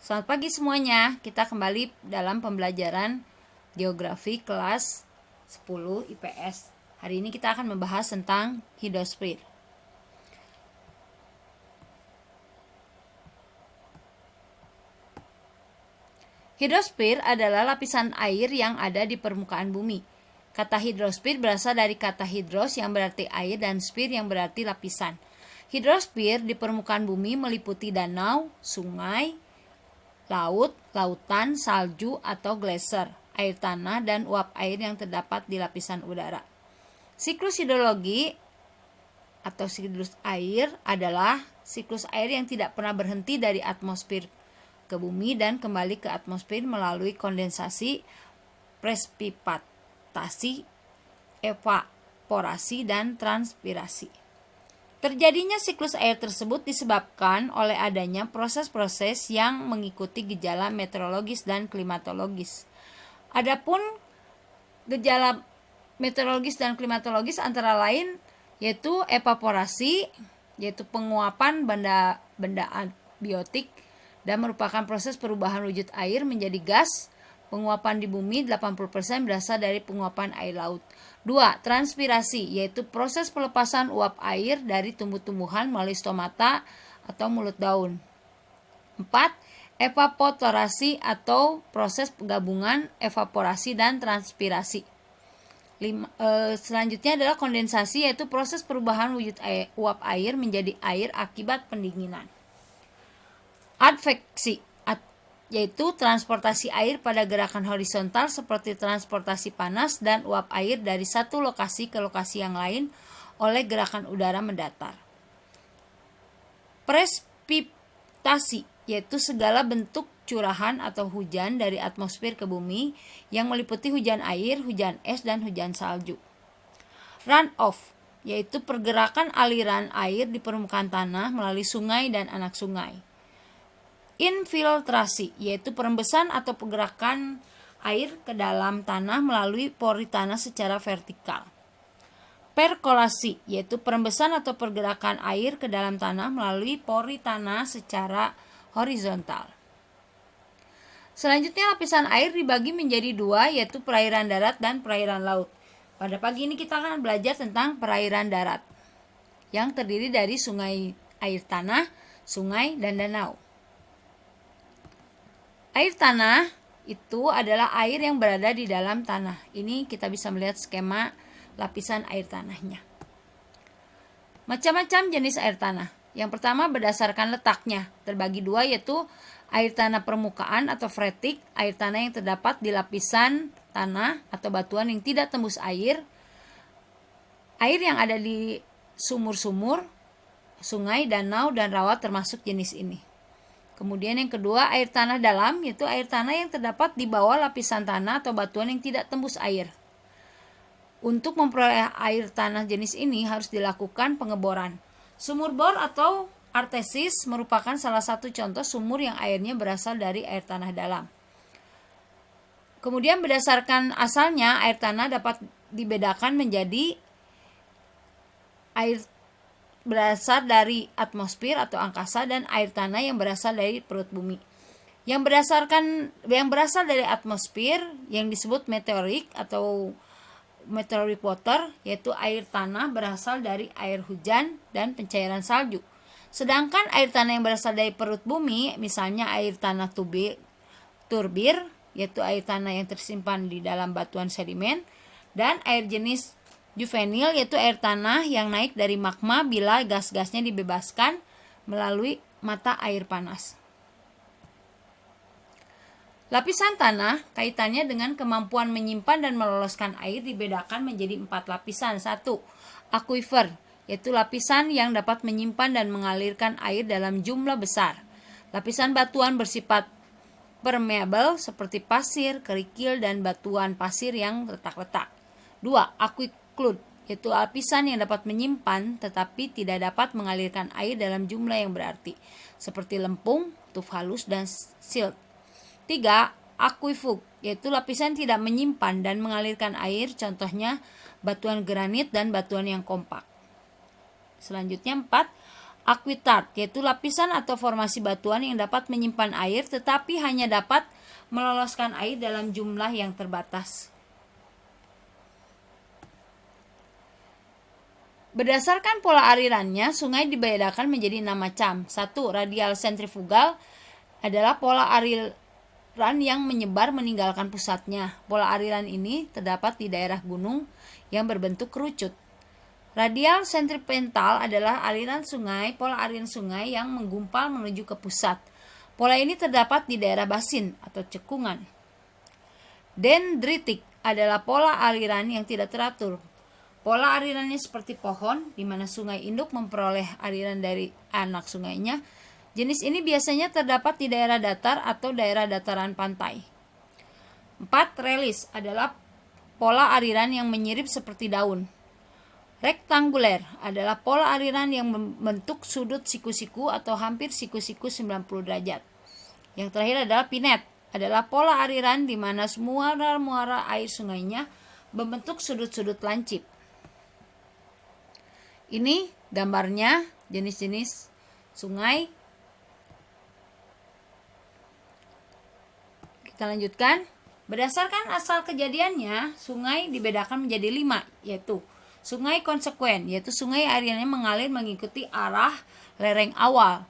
Selamat pagi semuanya. Kita kembali dalam pembelajaran geografi kelas 10 IPS. Hari ini kita akan membahas tentang hidrosfer. Hidrosfer adalah lapisan air yang ada di permukaan bumi. Kata hidrosfer berasal dari kata hidros yang berarti air dan sphere yang berarti lapisan. Hidrosfer di permukaan bumi meliputi danau, sungai, laut, lautan, salju atau glacier, air tanah, dan uap air yang terdapat di lapisan udara. Siklus hidrologi atau siklus air adalah siklus air yang tidak pernah berhenti dari atmosfer ke bumi dan kembali ke atmosfer melalui kondensasi, presipitasi, evaporasi, dan transpirasi. Terjadinya siklus air tersebut disebabkan oleh adanya proses-proses yang mengikuti gejala meteorologis dan klimatologis. Adapun gejala meteorologis dan klimatologis antara lain yaitu evaporasi, yaitu penguapan benda abiotik dan merupakan proses perubahan wujud air menjadi gas. Penguapan di bumi 80% berasal dari penguapan air laut. 2. Transpirasi, yaitu proses pelepasan uap air dari tumbuh-tumbuhan melalui stomata atau mulut daun. 4. Evaporatorasi atau proses penggabungan evaporasi dan transpirasi. Selanjutnya adalah kondensasi, yaitu proses perubahan wujud uap air menjadi air akibat pendinginan. Adveksi, yaitu transportasi air pada gerakan horizontal seperti transportasi panas dan uap air dari satu lokasi ke lokasi yang lain oleh gerakan udara mendatar. Presipitasi, yaitu segala bentuk curahan atau hujan dari atmosfer ke bumi yang meliputi hujan air, hujan es, dan hujan salju. Runoff, yaitu pergerakan aliran air di permukaan tanah melalui sungai dan anak sungai. Infiltrasi, yaitu perembesan atau pergerakan air ke dalam tanah melalui pori tanah secara vertikal. Perkolasi, yaitu perembesan atau pergerakan air ke dalam tanah melalui pori tanah secara horizontal. Selanjutnya lapisan air dibagi menjadi dua, yaitu perairan darat dan perairan laut. Pada pagi ini kita akan belajar tentang perairan darat yang terdiri dari sungai, air tanah, sungai, dan danau. Air tanah itu adalah air yang berada di dalam tanah. Ini kita bisa melihat skema lapisan air tanahnya. Macam-macam jenis air tanah. Yang pertama berdasarkan letaknya, terbagi dua, yaitu air tanah permukaan atau freatik, air tanah yang terdapat di lapisan tanah atau batuan yang tidak tembus air yang ada di sumur-sumur, sungai, danau, dan rawa termasuk jenis ini. Kemudian yang kedua, air tanah dalam, yaitu air tanah yang terdapat di bawah lapisan tanah atau batuan yang tidak tembus air. Untuk memperoleh air tanah jenis ini harus dilakukan pengeboran. Sumur bor atau artesis merupakan salah satu contoh sumur yang airnya berasal dari air tanah dalam. Kemudian berdasarkan asalnya, air tanah dapat dibedakan menjadi air berasal dari atmosfer atau angkasa dan air tanah yang berasal dari perut bumi. Yang berasal dari atmosfer yang disebut meteoric atau meteoric water, yaitu air tanah berasal dari air hujan dan pencairan salju. Sedangkan air tanah yang berasal dari perut bumi, misalnya air tanah turbir, yaitu air tanah yang tersimpan di dalam batuan sedimen, dan air jenis juvenil, yaitu air tanah yang naik dari magma bila gas-gasnya dibebaskan melalui mata air panas. Lapisan tanah kaitannya dengan kemampuan menyimpan dan meloloskan air dibedakan menjadi 4 lapisan. 1. Aquifer, yaitu lapisan yang dapat menyimpan dan mengalirkan air dalam jumlah besar. Lapisan batuan bersifat permeable seperti pasir, kerikil, dan batuan pasir yang retak-retak. 2. Aquiclude, yaitu lapisan yang dapat menyimpan tetapi tidak dapat mengalirkan air dalam jumlah yang berarti, seperti lempung, tuf halus, dan silt. 3. Aquifug, yaitu lapisan tidak menyimpan dan mengalirkan air, contohnya batuan granit dan batuan yang kompak. Selanjutnya 4. Aquitard, yaitu lapisan atau formasi batuan yang dapat menyimpan air tetapi hanya dapat meloloskan air dalam jumlah yang terbatas. Berdasarkan pola alirannya, sungai dibedakan menjadi 6 macam. 1. Radial sentrifugal adalah pola aliran yang menyebar meninggalkan pusatnya. Pola aliran ini terdapat di daerah gunung yang berbentuk kerucut. Radial sentripetal adalah pola aliran sungai yang menggumpal menuju ke pusat. Pola ini terdapat di daerah basin atau cekungan. Dendritik adalah pola aliran yang tidak teratur. Pola alirannya seperti pohon, di mana sungai induk memperoleh aliran dari anak sungainya. Jenis ini biasanya terdapat di daerah datar atau daerah dataran pantai. 4. Relis adalah pola aliran yang menyirip seperti daun. Rektanguler adalah pola aliran yang membentuk sudut siku-siku atau hampir siku-siku 90 derajat. Yang terakhir adalah pinet, adalah pola aliran di mana muara-muara air sungainya membentuk sudut-sudut lancip. Ini gambarnya jenis-jenis sungai. Kita lanjutkan. Berdasarkan asal kejadiannya, sungai dibedakan menjadi 5, yaitu sungai konsekuen, yaitu sungai airnya mengalir mengikuti arah lereng awal.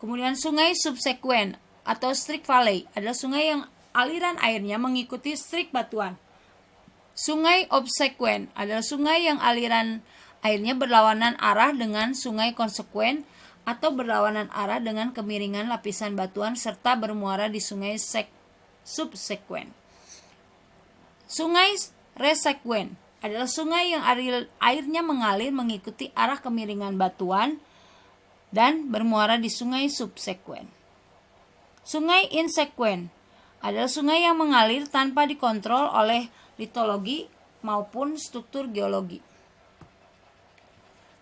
Kemudian sungai subsekuen atau streak valley adalah sungai yang aliran airnya mengikuti streak batuan. Sungai obsekuen adalah sungai yang aliran airnya berlawanan arah dengan sungai konsekuen atau berlawanan arah dengan kemiringan lapisan batuan serta bermuara di sungai subsekuen. Sungai resekuen adalah sungai yang airnya mengalir mengikuti arah kemiringan batuan dan bermuara di sungai subsekuen. Sungai insekuen adalah sungai yang mengalir tanpa dikontrol oleh litologi maupun struktur geologi.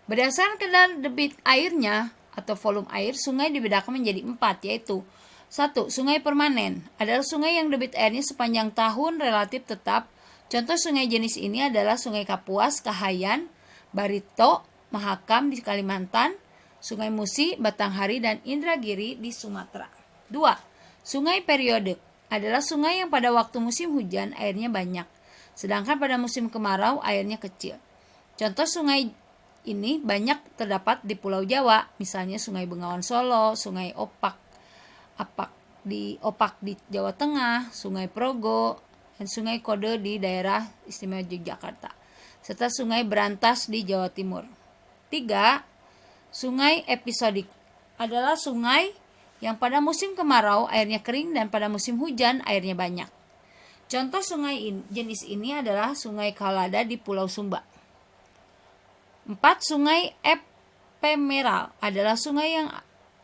Berdasarkan debit airnya atau volume air, sungai dibedakan menjadi 4, yaitu 1. Sungai permanen adalah sungai yang debit airnya sepanjang tahun relatif tetap. Contoh sungai jenis ini adalah Sungai Kapuas, Kahayan, Barito, Mahakam di Kalimantan, Sungai Musi, Batanghari, dan Indragiri di Sumatera. 2. Sungai periodik adalah sungai yang pada waktu musim hujan airnya banyak, sedangkan pada musim kemarau airnya kecil. Contoh sungai ini banyak terdapat di Pulau Jawa, misalnya Sungai Bengawan Solo, Sungai Opak di Jawa Tengah, Sungai Progo, dan Sungai Kode di daerah istimewa Yogyakarta, serta Sungai Berantas di Jawa Timur. 3. Sungai episodik adalah sungai yang pada musim kemarau airnya kering dan pada musim hujan airnya banyak. Contoh sungai jenis ini adalah Sungai Kaulada di Pulau Sumba. 4. Sungai ephemeral adalah sungai yang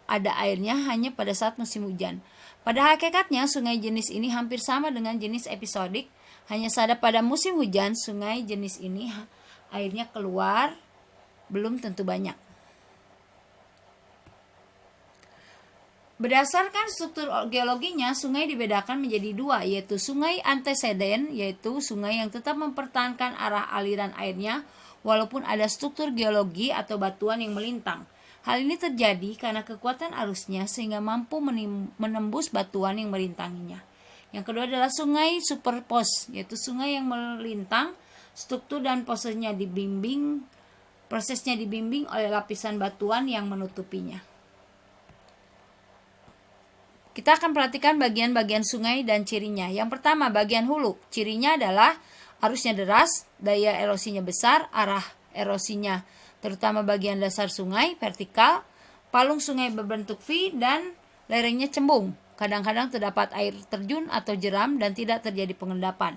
ada airnya hanya pada saat musim hujan. Pada hakikatnya, sungai jenis ini hampir sama dengan jenis episodik, hanya saja pada musim hujan, sungai jenis ini airnya keluar belum tentu banyak. Berdasarkan struktur geologinya, sungai dibedakan menjadi 2, yaitu sungai anteseden, yaitu sungai yang tetap mempertahankan arah aliran airnya, walaupun ada struktur geologi atau batuan yang melintang. Hal ini terjadi karena kekuatan arusnya sehingga mampu menembus batuan yang merintanginya. Yang kedua adalah sungai superpos, yaitu sungai yang melintang, struktur dan prosesnya dibimbing oleh lapisan batuan yang menutupinya. Kita akan perhatikan bagian-bagian sungai dan cirinya. Yang pertama, bagian hulu. Cirinya adalah arusnya deras, daya erosinya besar, arah erosinya terutama bagian dasar sungai vertikal, palung sungai berbentuk V, dan lerengnya cembung. Kadang-kadang terdapat air terjun atau jeram dan tidak terjadi pengendapan.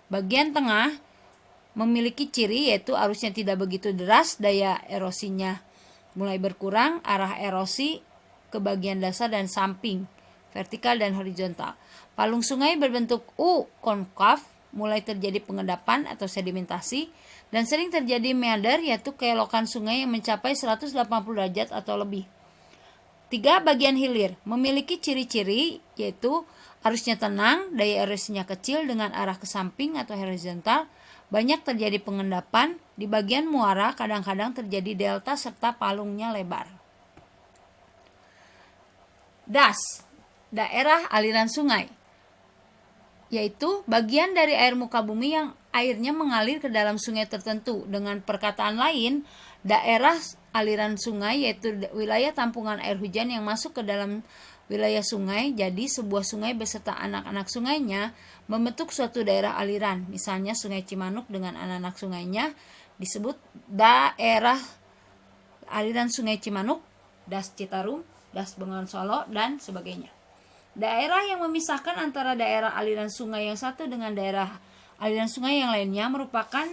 Bagian tengah memiliki ciri yaitu arusnya tidak begitu deras, daya erosinya mulai berkurang, arah erosi ke bagian dasar dan samping, vertikal dan horizontal. Palung sungai berbentuk U konkav, mulai terjadi pengendapan atau sedimentasi, dan sering terjadi meander yaitu kelokan sungai yang mencapai 180 derajat atau lebih. 3. Bagian hilir memiliki ciri-ciri yaitu arusnya tenang, daya erosinya kecil dengan arah ke samping atau horizontal, banyak terjadi pengendapan, di bagian muara kadang-kadang terjadi delta serta palungnya lebar. Das, daerah aliran sungai, yaitu bagian dari air muka bumi yang airnya mengalir ke dalam sungai tertentu. Dengan perkataan lain, daerah aliran sungai yaitu wilayah tampungan air hujan yang masuk ke dalam wilayah sungai. Jadi sebuah sungai beserta anak-anak sungainya membentuk suatu daerah aliran. Misalnya Sungai Cimanuk dengan anak-anak sungainya disebut daerah aliran Sungai Cimanuk, Das Citarum, Das Bengawan Solo, dan sebagainya. Daerah yang memisahkan antara daerah aliran sungai yang satu dengan daerah aliran sungai yang lainnya merupakan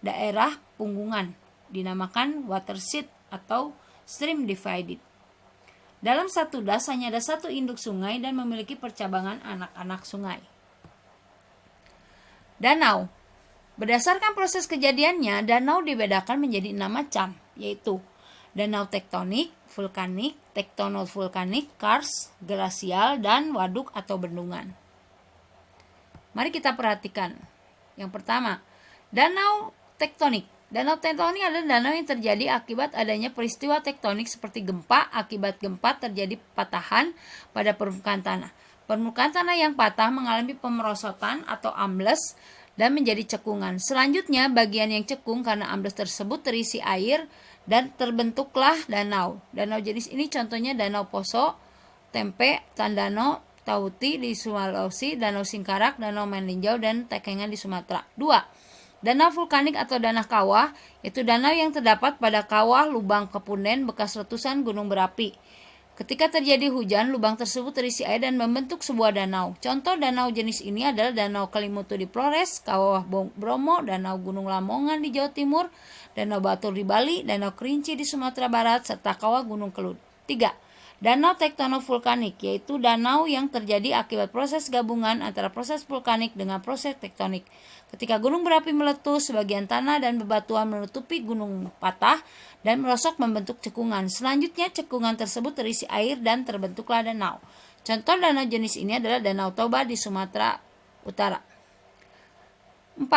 daerah punggungan, dinamakan watershed atau stream divided. Dalam satu das hanya ada satu induk sungai dan memiliki percabangan anak-anak sungai. Danau. Berdasarkan proses kejadiannya, danau dibedakan menjadi 6 macam, yaitu danau tektonik, vulkanik, tektonovulkanik, karst, glasial, dan waduk atau bendungan. Mari kita perhatikan. Yang pertama, danau tektonik. Danau tektonik adalah danau yang terjadi akibat adanya peristiwa tektonik seperti gempa. Akibat gempa terjadi patahan pada permukaan tanah. Permukaan tanah yang patah mengalami pemerosotan atau ambles dan menjadi cekungan. Selanjutnya, bagian yang cekung karena ambles tersebut terisi air dan terbentuklah danau. Danau jenis ini contohnya Danau Poso, Tempe, Tandano, Tauti di Sulawesi, Danau Singkarak, Danau Melinjau, dan Tekengan di Sumatera. 2. Danau vulkanik atau danau kawah, yaitu danau yang terdapat pada kawah lubang kepunden bekas letusan gunung berapi. Ketika terjadi hujan, lubang tersebut terisi air dan membentuk sebuah danau. Contoh danau jenis ini adalah Danau Kelimutu di Flores, Kawah Bromo, Danau Gunung Lamongan di Jawa Timur, Danau Batur di Bali, Danau Kerinci di Sumatera Barat, serta Kawah Gunung Kelut. 3. Danau tektonovulkanik, yaitu danau yang terjadi akibat proses gabungan antara proses vulkanik dengan proses tektonik. Ketika gunung berapi meletus, sebagian tanah dan bebatuan menutupi gunung patah dan merosok membentuk cekungan. Selanjutnya, cekungan tersebut terisi air dan terbentuklah danau. Contoh danau jenis ini adalah Danau Toba di Sumatera Utara. 4.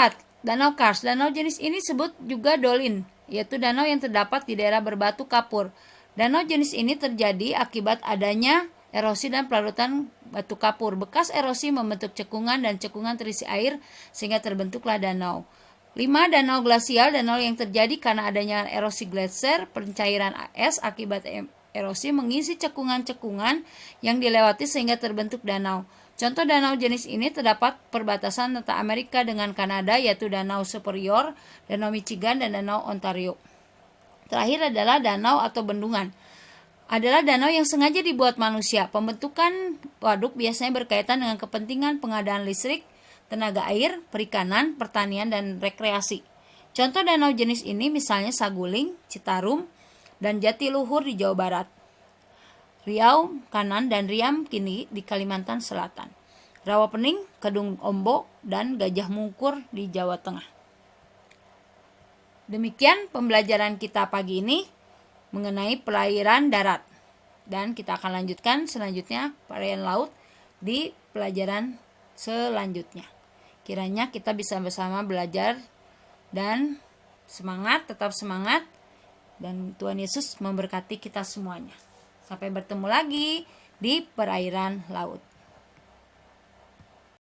Danau karst. Danau jenis ini disebut juga dolin, yaitu danau yang terdapat di daerah berbatu kapur. Danau jenis ini terjadi akibat adanya erosi dan pelarutan batu kapur. Bekas erosi membentuk cekungan dan cekungan terisi air sehingga terbentuklah danau. 5. Danau glasial. Danau yang terjadi karena adanya erosi gletser, pencairan es akibat erosi mengisi cekungan-cekungan yang dilewati sehingga terbentuk danau. Contoh danau jenis ini terdapat perbatasan antara Amerika dengan Kanada, yaitu Danau Superior, Danau Michigan, dan Danau Ontario. Terakhir adalah danau atau bendungan. Adalah danau yang sengaja dibuat manusia. Pembentukan waduk biasanya berkaitan dengan kepentingan pengadaan listrik, tenaga air, perikanan, pertanian, dan rekreasi. Contoh danau jenis ini misalnya Saguling, Citarum, dan Jatiluhur di Jawa Barat, Riau Kanan, dan Riam Kini di Kalimantan Selatan, Rawapening, Kedung Ombok, dan Gajah Mungkur di Jawa Tengah. Demikian pembelajaran kita pagi ini mengenai perairan darat. Dan kita akan lanjutkan selanjutnya perairan laut di pelajaran selanjutnya. Kiranya kita bisa bersama belajar dan semangat, tetap semangat. Dan Tuhan Yesus memberkati kita semuanya. Sampai bertemu lagi di perairan laut.